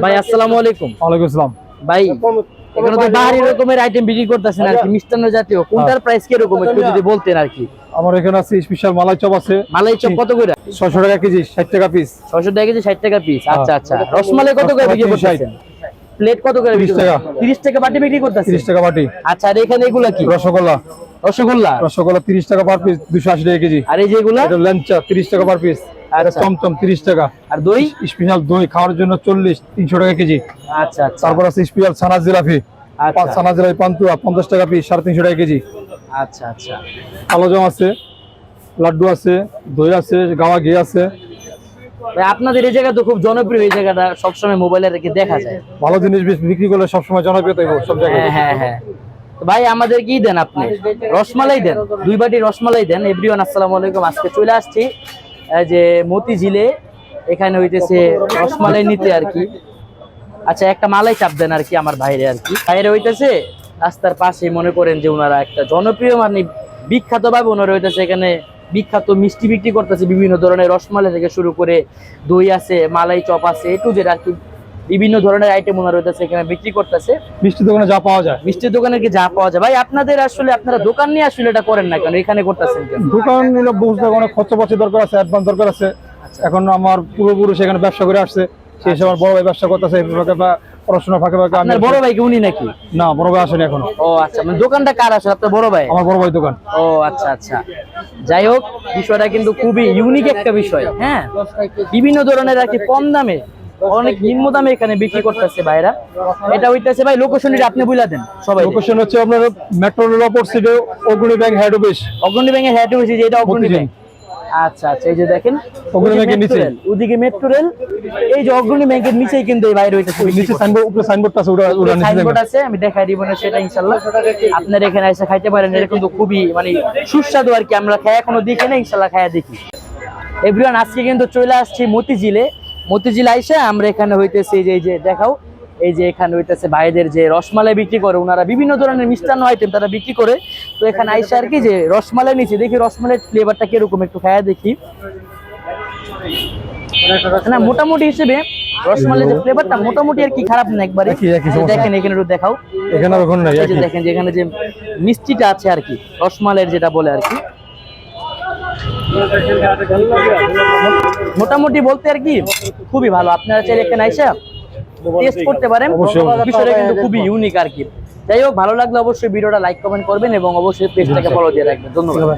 ভাই আসসালামু আলাইকুম। ওয়ালাইকুম আসসালাম। ভাই এখানে তো বাহারি রকমের আইটেম বিক্রি করতেছেন আর কি, মিষ্টান্ন জাতীয়। কোনটার প্রাইস কি রকম একটু যদি বলতেন আর কি। আমার এখানে আছে স্পেশাল মালাই চপ আছে। মালাই চপ কত করে? 600 টাকা কেজি, 60 টাকা পিস। 600 টাকা কেজি, 60 টাকা পিস। আচ্ছা আচ্ছা। রসমালাই কত করে বিক্রি করতেছেন? প্লেট কত করে? 30 টাকা। 30 টাকা বাটি বিক্রি করতেছেন? 30 টাকা বাটি। আচ্ছা, আর এখানে এগুলা কি? রসগোল্লা। রসগোল্লা। রসগোল্লা 30 টাকা পার পিস, 280 টাকা কেজি। আর এই যেগুলা? এটা ল্যাংচা 30 টাকা পার পিস। আর চমচম 30 টাকা। আর দই? স্পেশাল দই খাওয়ার জন্য 40, 300 টাকা কেজি। আচ্ছা আচ্ছা। তারপর আছে স্পেশাল ছানা জিলাপি। আচ্ছা। ছানা জিলাপি পান্তুয়া 50 টাকা পিস, 350 টাকা কেজি। আচ্ছা আচ্ছা। কালোজাম আছে, লাড্ডু আছে, দই আছে, গাওয়া ঘি আছে। ভাই আপনাদের এই জায়গা তো খুব জনপ্রিয়, এই জায়গাটা সবসময় মোবাইলে রেখে দেখা যায়। ভালো জিনিস বিক্রি করলে সবসময় জনপ্রিয়তা হইব সব জায়গায়। হ্যাঁ হ্যাঁ হ্যাঁ। তো ভাই আমাদের কি দেন আপনি? রসমালাই দেন, 2 বাটি রসমালাই দেন। এভরিওয়ান আসসালামু আলাইকুম। আজকে চলে আসছি যে মতিঝিলে, এখানে হইতেছে রসমালাই নিতে আর কি। আচ্ছা, একটা মালাই চাপ দেন আর কি আমার ভাইরে আর কি। ভাইরে হইতেছে রাস্তার পাশে, মনে করেন যে ওনারা একটা জনপ্রিয় মানে বিখ্যাত ভাবে ওনারা হইতেছে এখানে বিখ্যাত মিষ্টি বিক্রি করতেছে। বিভিন্ন ধরনের রসমালাই থেকে শুরু করে দই আছে, মালাই চপ আছে, একটু যেটা আর কি বিভিন্ন ধরনের আইটেম ওনারা হইতেছে এখানে বিক্রি করতেছে। মিষ্টি দোকানে যা পাওয়া যায়, মিষ্টির দোকানে কি যা পাওয়া যায়। ভাই আপনাদের আসলে আপনারা দোকান নিয়ে আসলে এটা করেন না কেন, এখানে করতেছেন কেন? দোকান নিলে বুঝতে অনেক খরচাপাতি দরকার আছে, অ্যাডভান্স দরকার আছে। এখন আমার পূর্বপুরুষ এখানে ব্যবসা করে আসছে, সেই সময় বড় ভাই ব্যবসা করতেছে, পড়াশোনা ফাঁকে ফাঁকে। আপনার বড় ভাই কি উনি নাকি? না, বড় ভাই আসেনি এখনো। ও আচ্ছা, মানে দোকানটা কার আসলে? আপনার বড় ভাই? আমার বড় ভাই দোকান। ও আচ্ছা আচ্ছা। যাই হোক, বিষয়টা কিন্তু খুবই ইউনিক একটা বিষয়। হ্যাঁ, বিভিন্ন ধরনের আর কি কম দামে, অনেক নিম্ন দামে এখানে বিক্রি করতেছে ভাইরা। এটা হইতেছে ভাই লোকেশনটা আপনি বলে দেন সবাই। লোকেশন হচ্ছে আপনার মেট্রো রেল অপোজিটে অগ্রণী ব্যাংক হেড অফিস। অগ্রণী ব্যাংকের হেড অফিস, যেটা অগ্রণী ব্যাংক। আচ্ছা আচ্ছা, এই যে দেখেন অগ্রণী ব্যাংকের নিচে, ওদিকে মেট্রো রেল, এই যে অগ্রণী ব্যাংকের নিচেই কিন্তু এই বাইরে হইতেছে। নিচে সাইনবোর্ড, উপরে সাইনবোর্ড আছে, ওটা নিচে সাইনবোর্ড আছে, আমি দেখাই দিব না সেটা ইনশাআল্লাহ। আপনারা এখানে এসে খাইতে পারেন, এটা কিন্তু খুবই মানে সুস্বাদু আর কি। আমরা খাই এখনো দেখি না, ইনশাআল্লাহ খাইয়া দেখি। এভরিওয়ান আজকে কিন্তু চলে আসছি মতিঝিলে। মতিঝিলে আইসা আমরা এখানে হইতেছে এই যে দেখাও, এই যে এখানে হইতেছে ভাইদের যে রসমালাই বিক্রি করে, ওনারা বিভিন্ন ধরনের মিষ্টান্ন আইটেম তারা বিক্রি করে। তো এখানে আইসা আর কি যে রসমালাই নিচে দেখি রসমালাইয়ের ফ্লেভারটা কিরকম একটু খাইয়া দেখি। না, মোটামুটি হিসেবে রসমালাইয়ের যে ফ্লেভারটা মোটামুটি আর কি খারাপ না একবারে। দেখেন এখানে একটু দেখাও, এখানে ওখানে নাই, এই যে দেখেন যে এখানে যে মিষ্টিটা আছে আর কি, রসমালাইয়ের যেটা বলে আর কি, মোটামুটি বলতে আর কি খুবই ভালো। আপনারা চাইলে এখানে আইসা টেস্ট করতে পারেন, বিষয়টা কিন্তু খুবই ইউনিক আর কি। যাই হোক, ভালো লাগলে অবশ্যই ভিডিওটা লাইক কমেন্ট করবেন এবং অবশ্যই পেজটাকে ফলো দিয়ে রাখবেন। ধন্যবাদ।